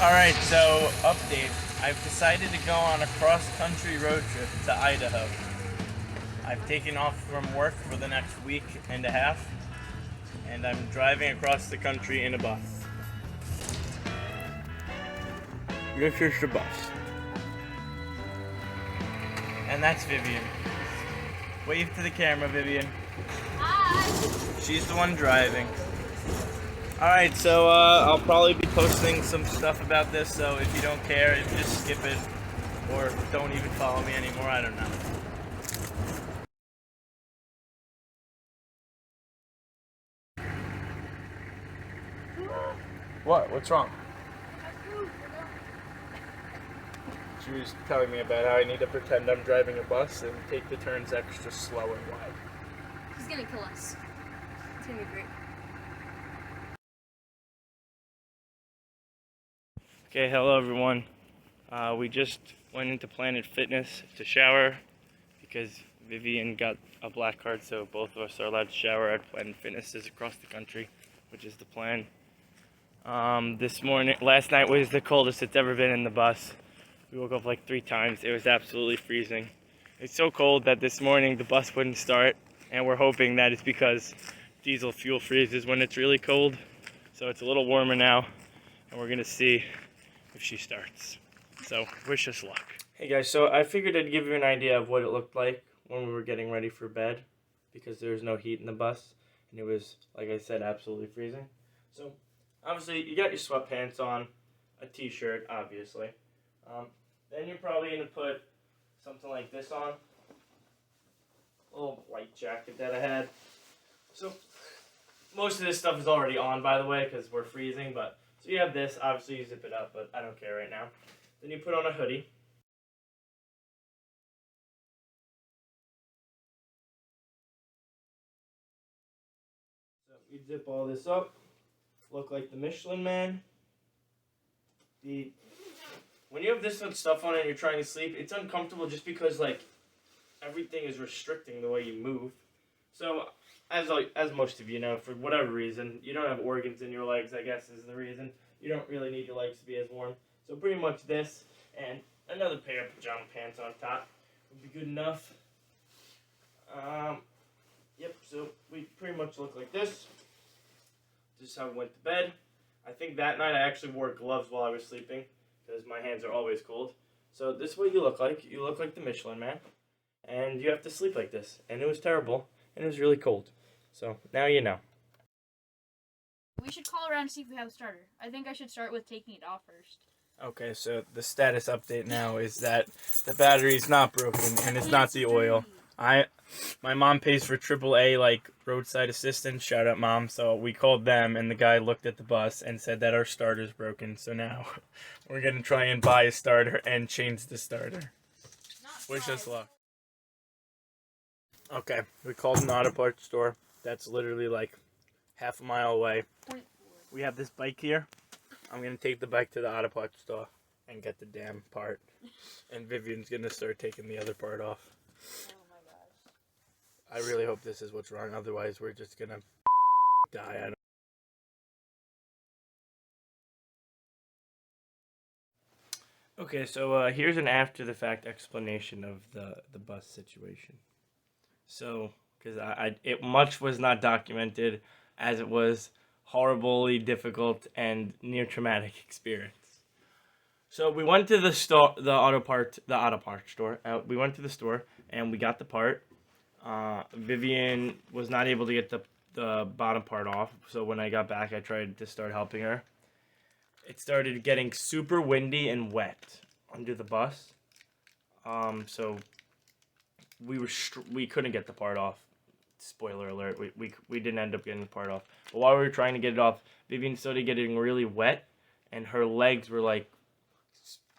Alright, so update. I've decided to go on a cross-country road trip to Idaho. I've taken off from work for the next week and a half, and I'm driving across the country in a bus. This is the bus. And that's Vivian. Wave to the camera, Vivian. Hi! She's the one driving. Alright, so I'll probably be posting some stuff about this, so if you don't care, just skip it, or don't even follow me anymore, I don't know. What? What's wrong? She was telling me about how I need to pretend I'm driving a bus and take the turns extra slow and wide. He's gonna kill us. It's gonna be great. Okay, hello everyone. We just went into Planet Fitness to shower because Vivian got a black card, so both of us are allowed to shower at Planet Fitnesses across the country, which is the plan. Last night was the coldest it's ever been in the bus. We woke up like 3 times. It was absolutely freezing. It's so cold that this morning the bus wouldn't start, and we're hoping that it's because diesel fuel freezes when it's really cold. So it's a little warmer now, and we're gonna see if she starts. So wish us luck. Hey guys, so I figured I'd give you an idea of what it looked like when we were getting ready for bed, because there was no heat in the bus, and it was, like I said, absolutely freezing. So obviously you got your sweatpants on, a t-shirt, obviously. Then you're probably going to put something like this on. A little white jacket that I had. So most of this stuff is already on, by the way, because we're freezing. But so you have this. Obviously you zip it up, but I don't care right now. Then you put on a hoodie. So you zip all this up. Look like the Michelin Man. When you have this much stuff on and you're trying to sleep, it's uncomfortable just because, like, everything is restricting the way you move. So, as most of you know, for whatever reason, you don't have organs in your legs, I guess is the reason. You don't really need your legs to be as warm. So pretty much this and another pair of pajama pants on top would be good enough. Yep, so we pretty much look like this. This is how we went to bed. I think that night I actually wore gloves while I was sleeping, because my hands are always cold. So this is what you look like. You look like the Michelin Man. And you have to sleep like this. And it was terrible. And it was really cold. So now you know. We should call around and see if we have a starter. I think I should start with taking it off first. Okay, so the status update now is that the battery's not broken and it's not the oil. My mom pays for AAA, like, roadside assistance. Shout out, Mom. So we called them, and the guy looked at the bus and said that our starter's broken. So now we're going to try and buy a starter and change the starter. Wish us luck. Okay, we called an auto parts store. That's literally like half a mile away. We have this bike here. I'm going to take the bike to the auto parts store and get the damn part. And Vivian's going to start taking the other part off. I really hope this is what's wrong, otherwise we're just gonna die. Okay, so here's an after-the-fact explanation of the bus situation. So, because it much was not documented, as it was horribly difficult and near traumatic experience. So we went to the store, the auto parts store. We went to the store and we got the part. Vivian was not able to get the bottom part off, so when I got back, I tried to start helping her. It started getting super windy and wet under the bus, so we couldn't get the part off. Spoiler alert: we didn't end up getting the part off. But while we were trying to get it off, Vivian started getting really wet, and her legs were like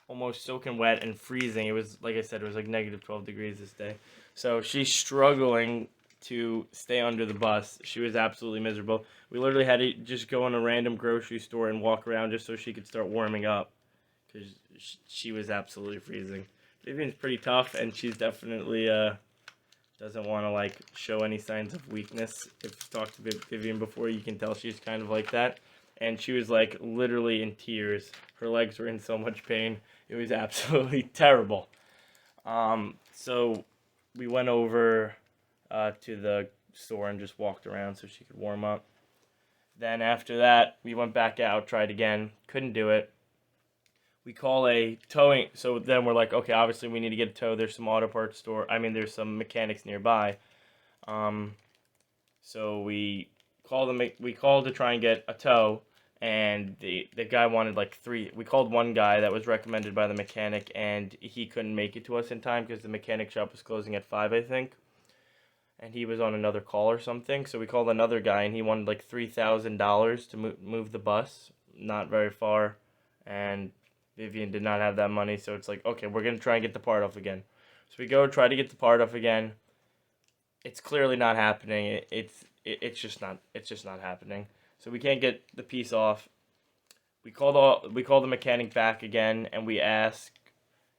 almost soaking wet and freezing. It was, like I said, it was like negative 12 degrees this day. So she's struggling to stay under the bus. She was absolutely miserable. We literally had to just go in a random grocery store and walk around just so she could start warming up, because she was absolutely freezing. Vivian's pretty tough, and she's definitely doesn't want to, like, show any signs of weakness. If you talked to Vivian before, you can tell she's kind of like that. and she was like literally in tears. Her legs were in so much pain. It was absolutely terrible. So we went over to the store and just walked around so she could warm up. Then after that, we went back out, tried again, couldn't do it. We call a towing, so then we're like, okay, obviously we need to get a tow. There's some auto parts store. I mean, there's some mechanics nearby. So we called to try and get a tow, and the guy wanted like three. We called one guy that was recommended by the mechanic, and he couldn't make it to us in time because the mechanic shop was closing at 5, I think. And he was on another call or something. So we called another guy, and he wanted like $3,000 to move the bus, not very far, and Vivian did not have that money. So it's like, okay, we're gonna try and get the part off again. So we go try to get the part off again. It's clearly not happening. It's just not happening. So we can't get the piece off. We call the mechanic back again, and we ask,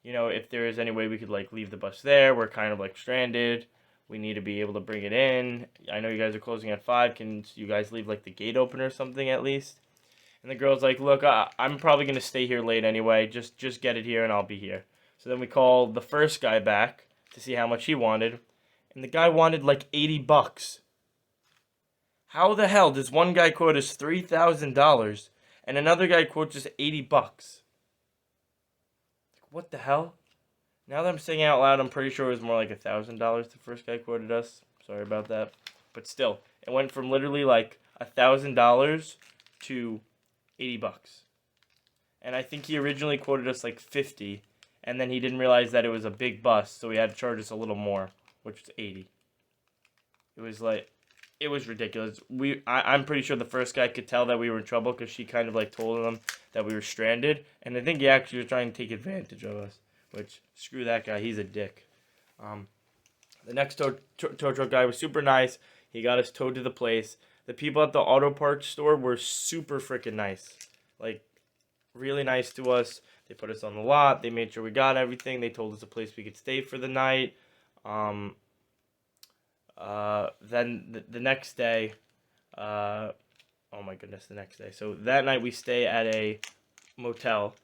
if there is any way we could like leave the bus there. We're kind of like stranded. We need to be able to bring it in. I know you guys are closing at 5. Can you guys leave like the gate open or something at least? And the girl's like, look, I'm probably gonna stay here late anyway. Just get it here and I'll be here. So then we call the first guy back to see how much he wanted, and the guy wanted like $80. How the hell does one guy quote us $3,000 and another guy quotes us $80? What the hell? Now that I'm saying it out loud, I'm pretty sure it was more like $1,000 the first guy quoted us. Sorry about that. But still, it went from literally like $1,000 to $80. And I think he originally quoted us like 50, and then he didn't realize that it was a big bus, so he had to charge us a little more, which was 80. It was ridiculous. I'm pretty sure the first guy could tell that we were in trouble because she kind of like told him that we were stranded, and I think he actually was trying to take advantage of us. Which, screw that guy, he's a dick. The next tow truck guy was super nice. He got us towed to the place. The people at the auto parts store were super freaking nice. Like, really nice to us. They put us on the lot. They made sure we got everything. They told us a place we could stay for the night. Then the next day, oh my goodness, the next day. So that night we stay at a motel.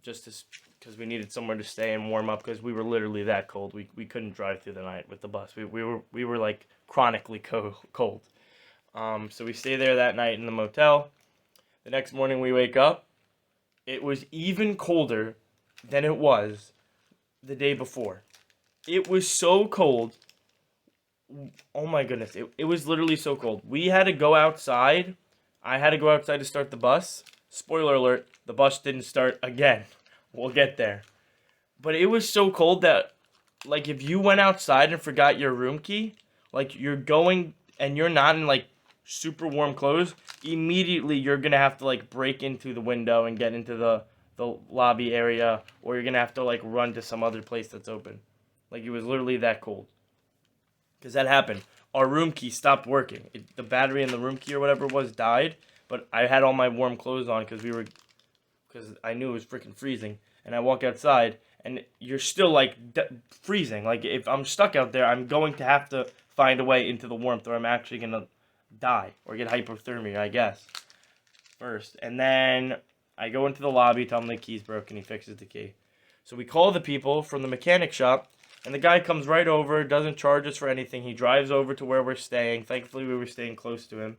Just because we needed somewhere to stay and warm up because we were literally that cold. We couldn't drive through the night with the bus. We were like chronically cold. So we stay there that night in the motel. The next morning we wake up. It was even colder than it was the day before. It was so cold. Oh my goodness. It was literally so cold. We had to go outside. I had to go outside to start the bus. Spoiler alert, the bus didn't start again. We'll get there. But it was so cold that, like, if you went outside and forgot your room key, like, you're going and you're not in, like, super warm clothes, immediately you're going to have to, like, break into the window and get into the lobby area, or you're going to have to, like, run to some other place that's open. Like, it was literally that cold. Because that happened. Our room key stopped working. The battery in the room key or whatever it was died. But I had all my warm clothes on because I knew it was freaking freezing. And I walk outside, and you're still, like, freezing. Like, if I'm stuck out there, I'm going to have to find a way into the warmth, or I'm actually going to die or get hypothermia, I guess, first. And then I go into the lobby, tell him the key's broken, he fixes the key. So we call the people from the mechanic shop, and the guy comes right over, doesn't charge us for anything. He drives over to where we're staying. Thankfully, we were staying close to him.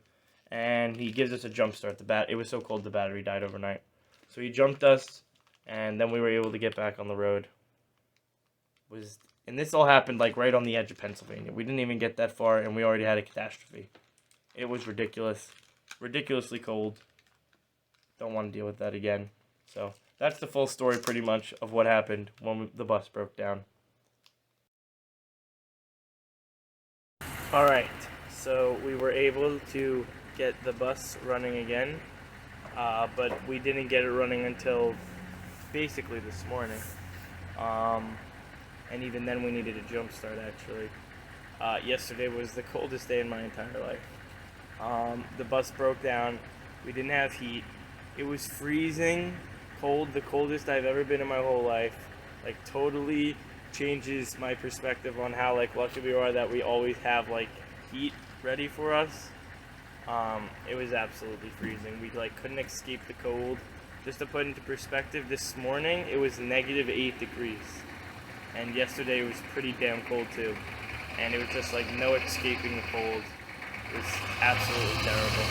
And he gives us a jump start. It was so cold the battery died overnight. So he jumped us, and then we were able to get back on the road. And this all happened like right on the edge of Pennsylvania. We didn't even get that far, and we already had a catastrophe. It was ridiculous. Ridiculously cold. Don't want to deal with that again. So that's the full story pretty much of what happened when the bus broke down. Alright, so we were able to get the bus running again, but we didn't get it running until basically this morning. And even then we needed a jump start actually. Yesterday was the coldest day in my entire life. The bus broke down. We didn't have heat. It was freezing cold, the coldest I've ever been in my whole life. Like, totally changes my perspective on how, like, lucky we are that we always have, like, heat ready for us. It was absolutely freezing. We like couldn't escape the cold. Just to put into perspective, this morning it was -8 degrees, and yesterday it was pretty damn cold too. And it was just like no escaping the cold. It was absolutely terrible.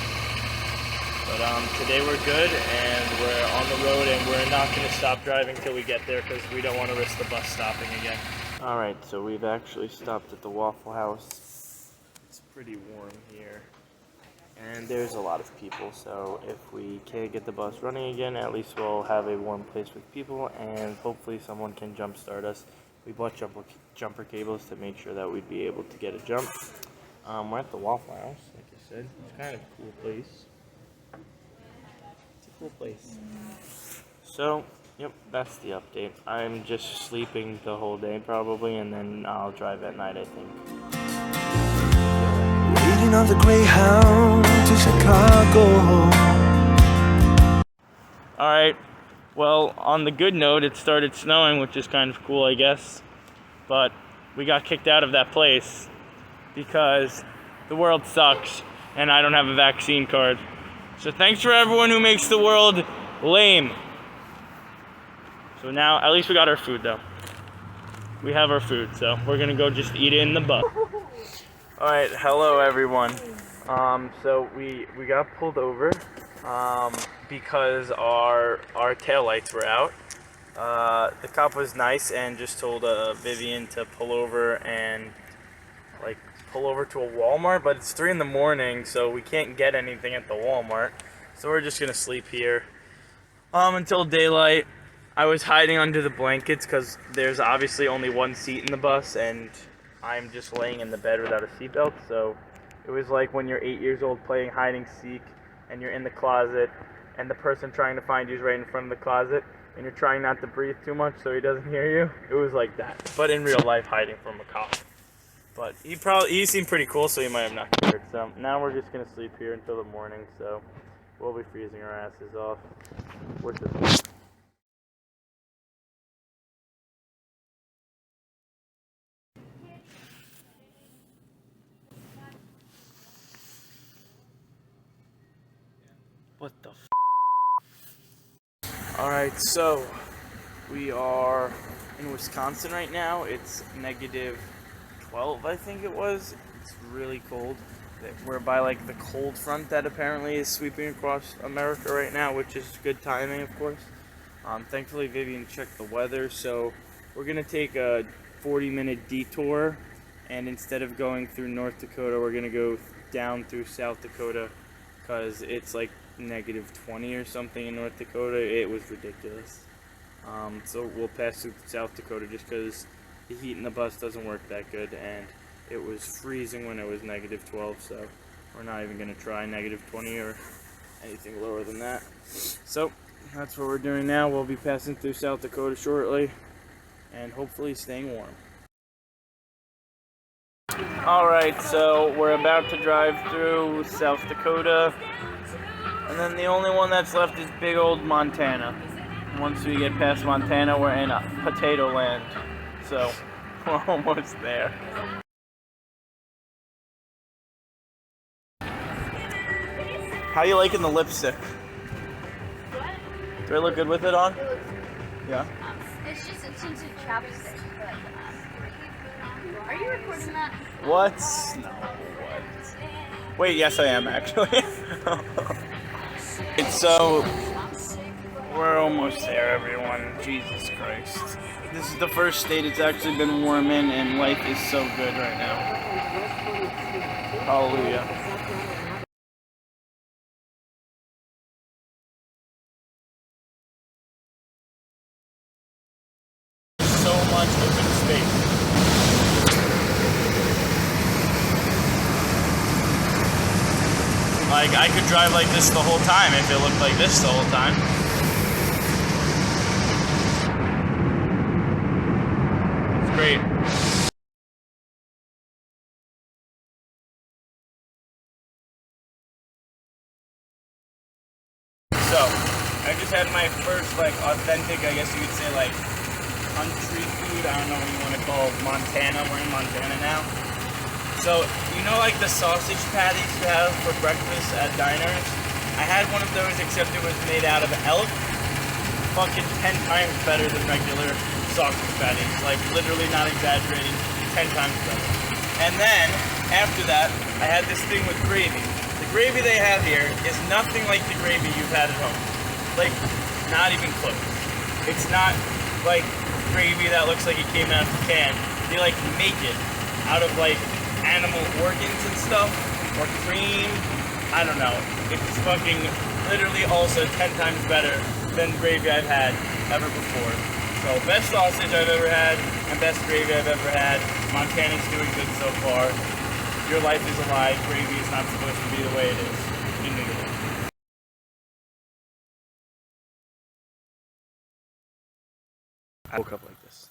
But today we're good, and we're on the road, and we're not going to stop driving till we get there because we don't want to risk the bus stopping again. Alright, so we've actually stopped at the Waffle House. It's pretty warm here, and there's a lot of people, so if we can't get the bus running again, at least we'll have a warm place with people, and hopefully someone can jump start us. We bought jumper cables to make sure that we'd be able to get a jump. We're at the Waffle House, like I said. It's kind of a cool place. It's a cool place. So, yep, that's the update. I'm just sleeping the whole day probably, and then I'll drive at night, I think. Waiting on the Greyhound to Chicago. Alright, well, on the good note, it started snowing, which is kind of cool, I guess. But we got kicked out of that place because the world sucks and I don't have a vaccine card. So thanks for everyone who makes the world lame. So now, at least we got our food though. We have our food, so we're gonna go just eat it in the bus. Alright, hello everyone. So we got pulled over because our taillights were out. The cop was nice and just told Vivian to pull over and pull over to a Walmart, but it's 3 in the morning, so we can't get anything at the Walmart. So we're just gonna sleep here until daylight. I was hiding under the blankets because there's obviously only one seat in the bus, and I'm just laying in the bed without a seatbelt. So it was like when you're 8 years old playing hide and seek, and you're in the closet, and the person trying to find you is right in front of the closet, and you're trying not to breathe too much so he doesn't hear you. It was like that, but in real life, hiding from a cop. But he seemed pretty cool, so he might have not cared. So now we're just gonna sleep here until the morning. So we'll be freezing our asses off. What the f? Alright, so we are in Wisconsin right now. It's -12, I think it was. It's really cold. We're by like the cold front that apparently is sweeping across America right now, which is good timing, of course. Thankfully, Vivian checked the weather, so we're gonna take a 40-minute detour, and instead of going through North Dakota, we're gonna go down through South Dakota, because it's like -20 or something in North Dakota. It was ridiculous. So we'll pass through South Dakota just because the heat in the bus doesn't work that good, and it was freezing when it was -12, so we're not even going to try -20 or anything lower than that. So that's what we're doing now. We'll be passing through South Dakota shortly, and hopefully staying warm. Alright, so we're about to drive through South Dakota, and then the only one that's left is big old Montana. Once we get past Montana, we're in potato land, so we're almost there. How you liking the lipstick? What? Do I look good with it on? It looks Yeah. It's just a tinted chapstick. But, are you recording that? What? No, what? Wait, yes I am actually. So, we're almost there, everyone. Jesus Christ. This is the first state it's actually been warm in, and life is so good right now. Hallelujah. So much open space. Like, I could drive like this the whole time if it looked like this the whole time. It's great. So, I just had my first, like, authentic, I guess you could say, like, country food. I don't know what you want to call it. Montana. We're in Montana now. So, you know like the sausage patties you have for breakfast at diners? I had one of those except it was made out of elk. Fucking 10 times better than regular sausage patties. Like literally not exaggerating, 10 times better. And then, after that, I had this thing with gravy. The gravy they have here is nothing like the gravy you've had at home. Like, not even close. It's not like gravy that looks like it came out of the can. They like make it out of like animal organs and stuff, or cream. I don't know. It's fucking literally also 10 times better than gravy I've had ever before. So best sausage I've ever had and best gravy I've ever had. Montana's doing good so far. Your life is a lie. Gravy is not supposed to be the way it is. You knew it. I woke up like this.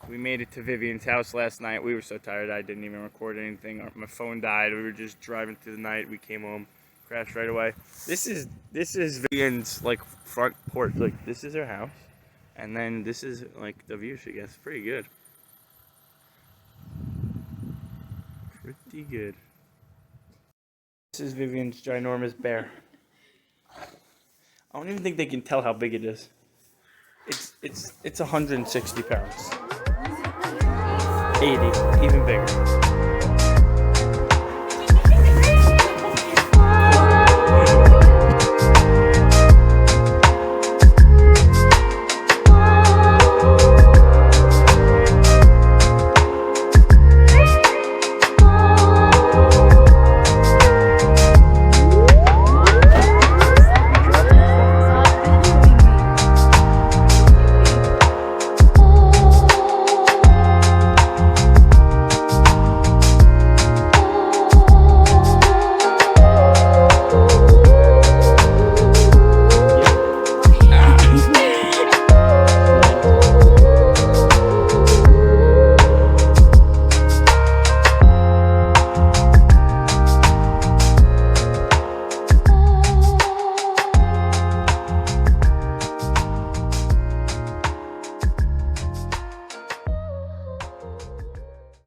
We made it to Vivian's house last night. We were so tired I didn't even record anything. My phone died. We were just driving through the night. We came home, crashed right away. This is Vivian's like front porch. Like this is her house, and then this is like the view she gets. Pretty good. Pretty good. This is Vivian's ginormous bear. I don't even think they can tell how big it is. It's 160 pounds. 80, even bigger.